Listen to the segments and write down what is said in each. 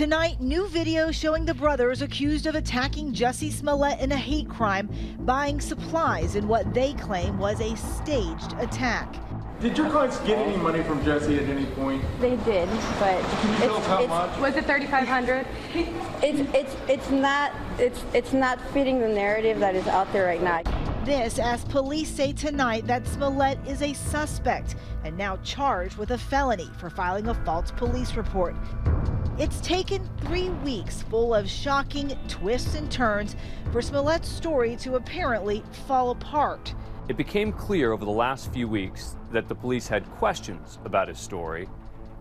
Tonight, new video showing the brothers accused of attacking Jussie Smollett in a hate crime, buying supplies in what they claim was a staged attack. Did your clients get any money from Jussie at any point? They did, but can you tell us how much? Was it $3,500? It's not fitting the narrative that is out there right now. This as police say tonight that Smollett is a suspect and now charged with a felony for filing a false police report. It's taken 3 weeks full of shocking twists and turns for Smollett's story to apparently fall apart. It became clear over the last few weeks that the police had questions about his story,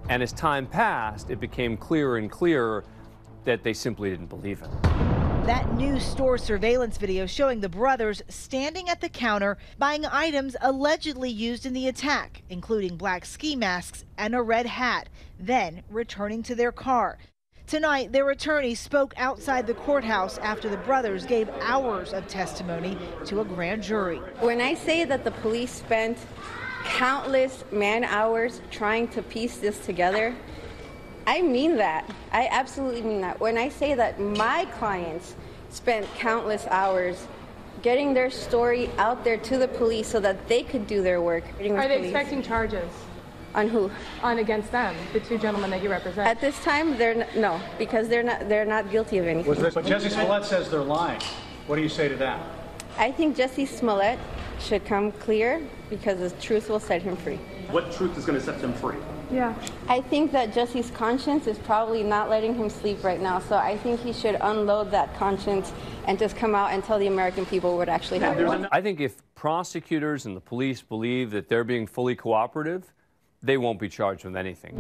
and as time passed, it became clearer and clearer that they simply didn't believe him. That new store surveillance video showing the brothers standing at the counter buying items allegedly used in the attack, including black ski masks and a red hat, then returning to their car. Tonight, their attorney spoke outside the courthouse after the brothers gave hours of testimony to a grand jury. When I say that the police spent countless man-hours trying to piece this together, I mean that. I absolutely mean that. When I say that my clients spent countless hours getting their story out there to the police so that they could do their work. Are they expecting charges? On who? On against them, the two gentlemen that you represent. At this time, no, because they're not guilty of anything. But Jussie Smollett says they're lying. What do you say to that? I think Jussie Smollett should come clear because the truth will set him free. What truth is going to set him free? Yeah. I think that Jussie's conscience is probably not letting him sleep right now, so I think he should unload that conscience and just come out and tell the American people what actually happened. I think if prosecutors and the police believe that they're being fully cooperative, they won't be charged with anything.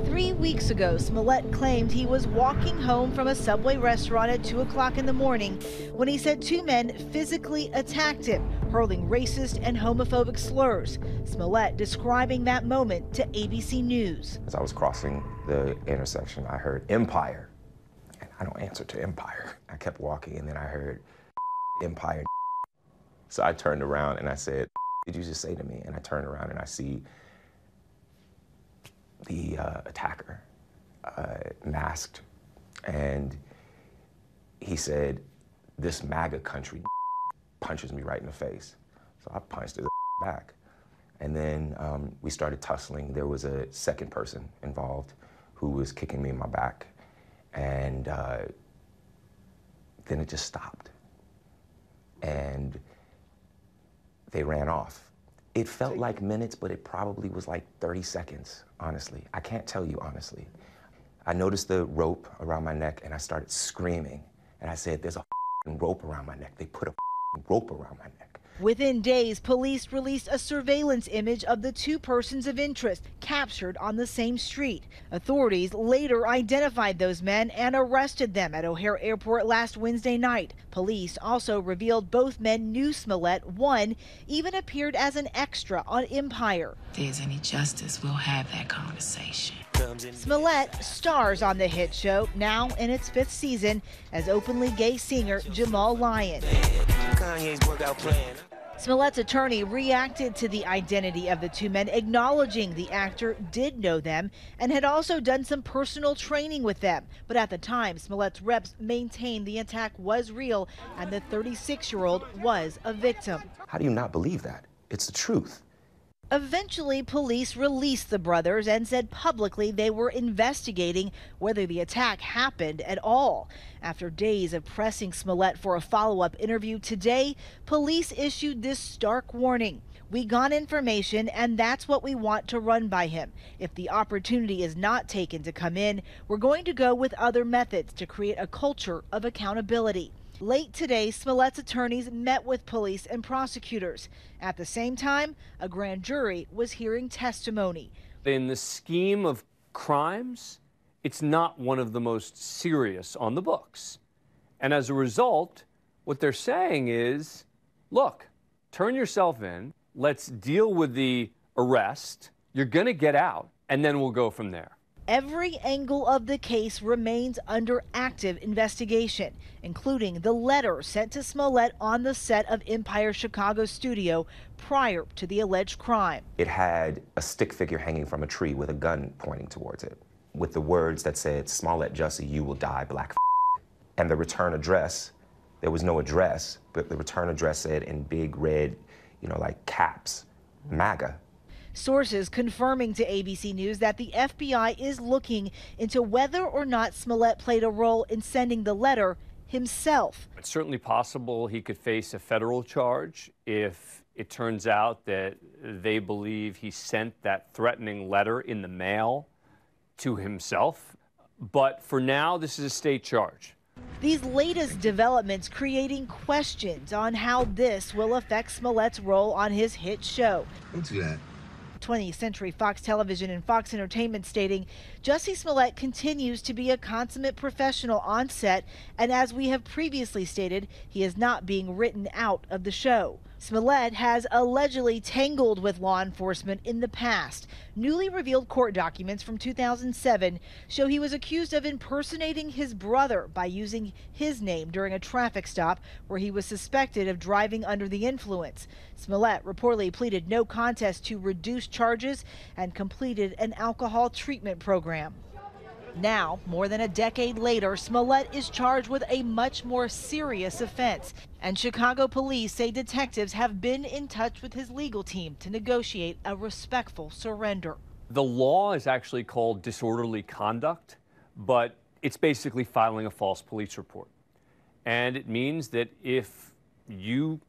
3 weeks ago, Smollett claimed he was walking home from a Subway restaurant at 2 o'clock in the morning when he said two men physically attacked him, hurling racist and homophobic slurs. Smollett describing that moment to ABC News. As I was crossing the intersection, I heard Empire, and I don't answer to Empire. I kept walking, and then I heard Empire. So I turned around and I said, "What did you just say to me?" And I turned around and I see the attacker, masked, and he said, "This MAGA country," punches me right in the face. So I punched his back. And then we started tussling. There was a second person involved who was kicking me in my back. And then it just stopped. And they ran off. It felt like minutes, but it probably was like 30 seconds, honestly. I can't tell you honestly. I noticed the rope around my neck and I started screaming. And I said, "There's a rope around my neck. They put a rope around my neck." Within days, police released a surveillance image of the two persons of interest captured on the same street. Authorities later identified those men and arrested them at O'Hare Airport last Wednesday night. Police also revealed both men knew Smollett. One even appeared as an extra on Empire. If there's any justice, we'll have that conversation. Smollett stars on the hit show, now in its 5th season, as openly gay singer Jamal Lyon. Smollett's attorney reacted to the identity of the two men, acknowledging the actor did know them and had also done some personal training with them. But at the time, Smollett's reps maintained the attack was real and the 36-year-old was a victim. How do you not believe that? It's the truth. Eventually, police released the brothers and said publicly they were investigating whether the attack happened at all. After days of pressing Smollett for a follow-up interview today, police issued this stark warning. "We got information, and that's what we want to run by him. If the opportunity is not taken to come in, we're going to go with other methods to create a culture of accountability." Late today, Smollett's attorneys met with police and prosecutors. At the same time, a grand jury was hearing testimony. In the scheme of crimes, it's not one of the most serious on the books. And as a result, what they're saying is, look, turn yourself in, let's deal with the arrest, you're going to get out, and then we'll go from there. Every angle of the case remains under active investigation, including the letter sent to Smollett on the set of Empire Chicago's studio prior to the alleged crime. It had a stick figure hanging from a tree with a gun pointing towards it. with the words that said, Smollett Jussie, you will die, black. And the return address, there was no address, but the return address said in big red, like caps, MAGA. Sources confirming to ABC News that the FBI is looking into whether or not Smollett played a role in sending the letter himself. It's certainly possible he could face a federal charge if it turns out that they believe he sent that threatening letter in the mail to himself. But for now, this is a state charge. These latest developments creating questions on how this will affect Smollett's role on his hit show. Don't do that. 20th Century Fox Television and Fox Entertainment stating Jussie Smollett continues to be a consummate professional on set, and as we have previously stated, he is not being written out of the show. Smollett has allegedly tangled with law enforcement in the past. Newly revealed court documents from 2007 show he was accused of impersonating his brother by using his name during a traffic stop where he was suspected of driving under the influence. Smollett reportedly pleaded no contest to reduced charges and completed an alcohol treatment program. Now, more than a decade later, Smollett is charged with a much more serious offense. And Chicago police say detectives have been in touch with his legal team to negotiate a respectful surrender. The law is actually called disorderly conduct, but it's basically filing a false police report. And it means that if you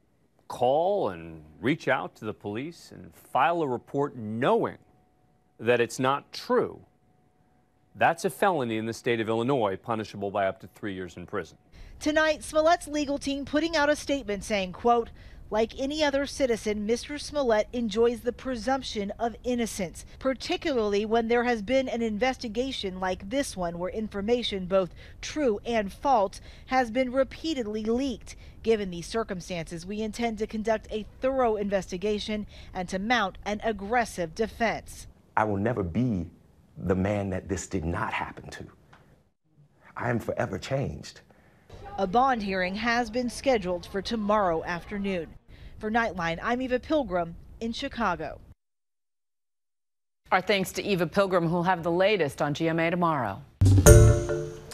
call and reach out to the police and file a report knowing that it's not true, that's a felony in the state of Illinois, punishable by up to 3 years in prison. Tonight, Smollett's legal team putting out a statement saying, quote, like any other citizen, Mr. Smollett enjoys the presumption of innocence, particularly when there has been an investigation like this one where information, both true and false, has been repeatedly leaked. Given these circumstances, we intend to conduct a thorough investigation and to mount an aggressive defense. I will never be the man that this did not happen to. I am forever changed. A bond hearing has been scheduled for tomorrow afternoon. For Nightline, I'm Eva Pilgrim in Chicago. Our thanks to Eva Pilgrim, who'll have the latest on GMA tomorrow.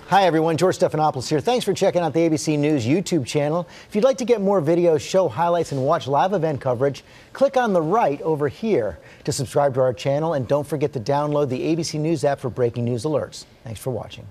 Hi, everyone. George Stephanopoulos here. Thanks for checking out the ABC News YouTube channel. If you'd like to get more videos, show highlights, and watch live event coverage, click on the right over here to subscribe to our channel. And don't forget to download the ABC News app for breaking news alerts. Thanks for watching.